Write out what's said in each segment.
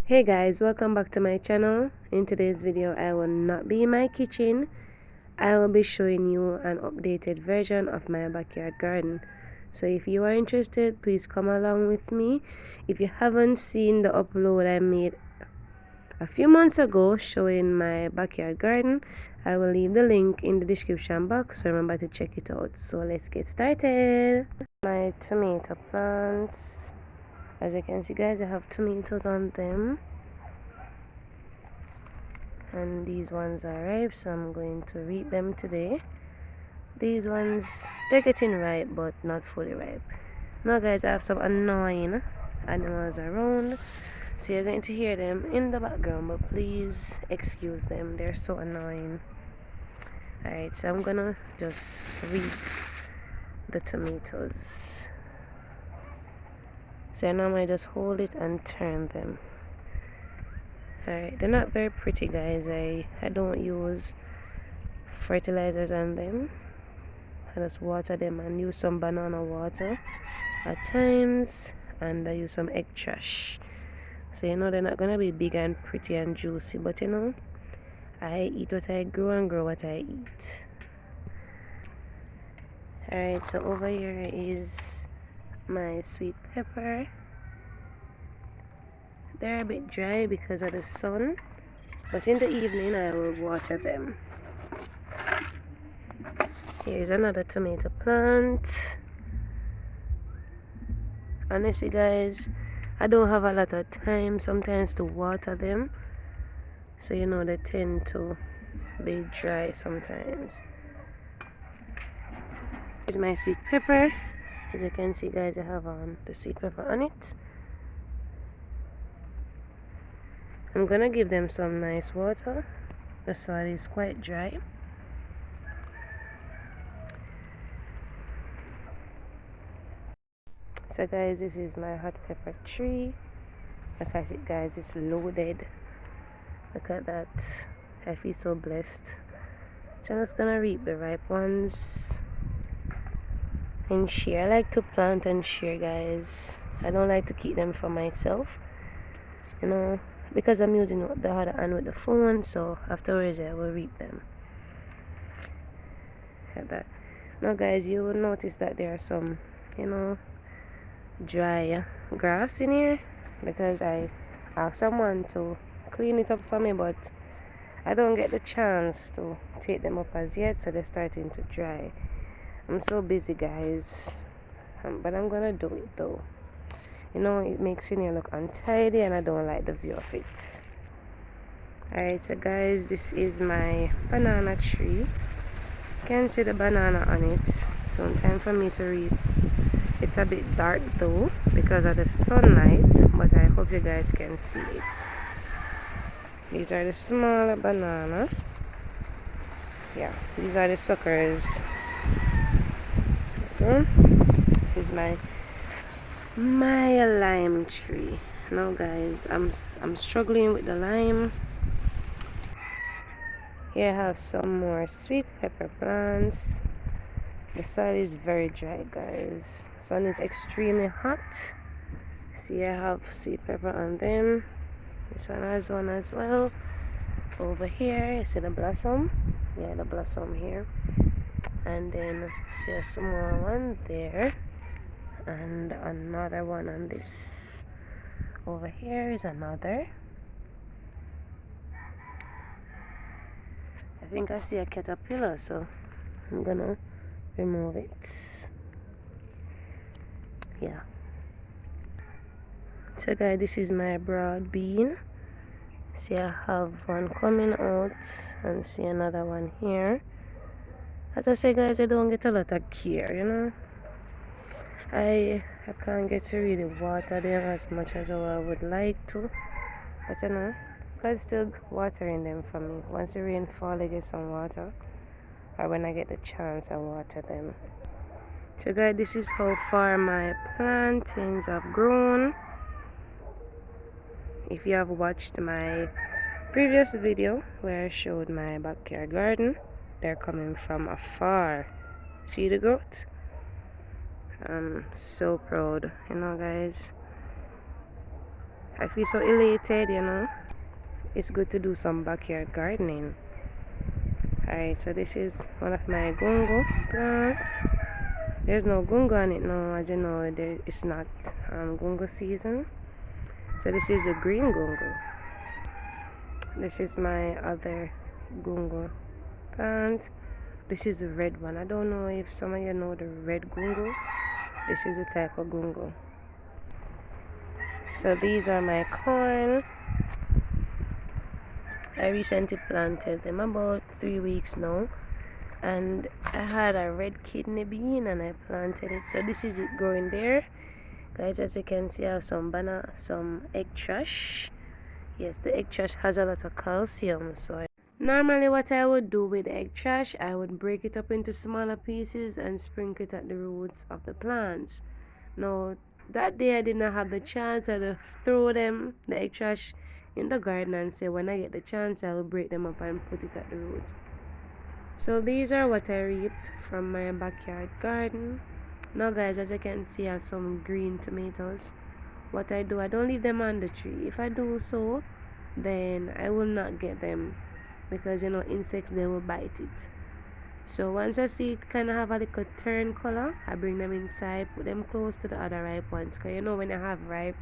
Hey guys, welcome back to my channel. In today's video I will not be in my kitchen. I will be showing you an updated version of my backyard garden. So if you are interested, please come along with me. If you haven't seen the upload I made a few months ago showing my backyard garden, I will leave the link in the description box, so remember to check it out. So let's get started. My tomato plants, as you can see guys, I have tomatoes on them, and these ones are ripe, so I'm going to reap them today. These ones, they're getting ripe but not fully ripe. Now guys, I have some annoying animals around, so you're going to hear them in the background, but please excuse them, they're so annoying. Alright, so I'm gonna just reap the tomatoes. So now I just hold it and turn them. Alright, they're not very pretty guys. I don't use fertilizers on them. I just water them and use some banana water at times, and I use some egg trash. So they're not gonna be big and pretty and juicy, but I eat what I grow and grow what I eat. Alright, so over here is my sweet pepper. They're a bit dry because of the sun, but in the evening I will water them. Here's another tomato plant. Honestly guys, I don't have a lot of time sometimes to water them, so they tend to be dry sometimes. Here's my sweet pepper. As you can see guys, I have the sweet pepper on it. I'm gonna give them some nice water. The soil is quite dry. So guys, this is my hot pepper tree. Look at it guys, it's loaded. Look at that. I feel so blessed. So I'm just gonna reap the ripe ones and share. I like to plant and share guys. I don't like to keep them for myself, because I'm using the other hand with the phone, so afterwards I will reap them. Look at that. Now guys, you will notice that there are some dry grass in here, because I asked someone to clean it up for me, but I don't get the chance to take them up as yet, so they're starting to dry. I'm so busy guys, but I'm gonna do it though. It makes you look untidy, and I don't like the view of it. Alright, so guys, this is my banana tree. You can see the banana on it. So time for me to reap. It's a bit dark though because of the sunlight, but I hope you guys can see it. These are the smaller banana. Yeah, these are the suckers. This is my lime tree. Now guys, I'm struggling with the lime. Here I have some more sweet pepper plants. The soil is very dry guys. The sun is extremely hot. See, I have sweet pepper on them. This one has one as well. Over here you see the blossom. Yeah, the blossom here. And then see a small one there, and another one on this. Over here is another. I think I see a caterpillar, so I'm gonna remove it. Yeah. So guys, this is my broad bean. See, I have one coming out, and see another one here. As I say guys, I don't get a lot of care, I can't get to really water them as much as I would like to, but God's still watering them for me. Once the rain falls, I get some water, or when I get the chance, I water them. So guys, this is how far my plantains have grown. If you have watched my previous video where I showed my backyard garden, they're coming from afar. See the growth? I'm so proud, guys. I feel so elated, you know. It's good to do some backyard gardening. Alright, so this is one of my gungo plants. There's no gunga on it now, as you know, it's not gunga season. So this is a green gungo. This is my other gungo plant. This is a red one. I don't know if some of you know the red gungo. This is a type of gungo. So these are my corn. I recently planted them about 3 weeks now, and I had a red kidney bean and I planted it. So this is it growing there, guys. As you can see, I have some egg trash. Yes, the egg trash has a lot of calcium. So normally what I would do with egg trash, I would break it up into smaller pieces and sprinkle it at the roots of the plants. Now that day I did not have the chance. I would throw them, the egg trash, in the garden and say when I get the chance I will break them up and put it at the roots. So these are what I reaped from my backyard garden. Now guys, as you can see, I have some green tomatoes. What I do, I don't leave them on the tree. If I do so, then I will not get them, because you know insects, they will bite it. So once I see it kind of have a little turn color, I bring them inside, put them close to the other ripe ones, because you know when you have ripe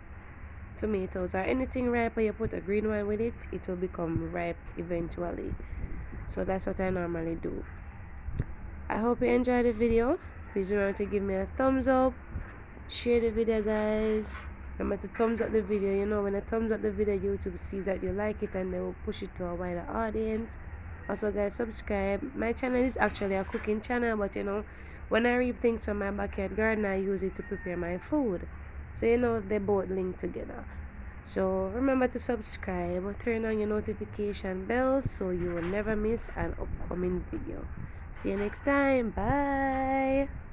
tomatoes or anything ripe and you put a green one with it, it will become ripe eventually. So that's what I normally do. I hope you enjoyed the video. Please remember to give me a thumbs up, share the video, guys. Remember to thumbs up the video. You know, when I thumbs up the video, YouTube sees that you like it and they will push it to a wider audience. Also guys, subscribe. My channel is actually a cooking channel, but you know, when I reap things from my backyard garden, I use it to prepare my food. So you know, they both link together. So remember to subscribe, turn on your notification bell so you will never miss an upcoming video. See you next time. Bye.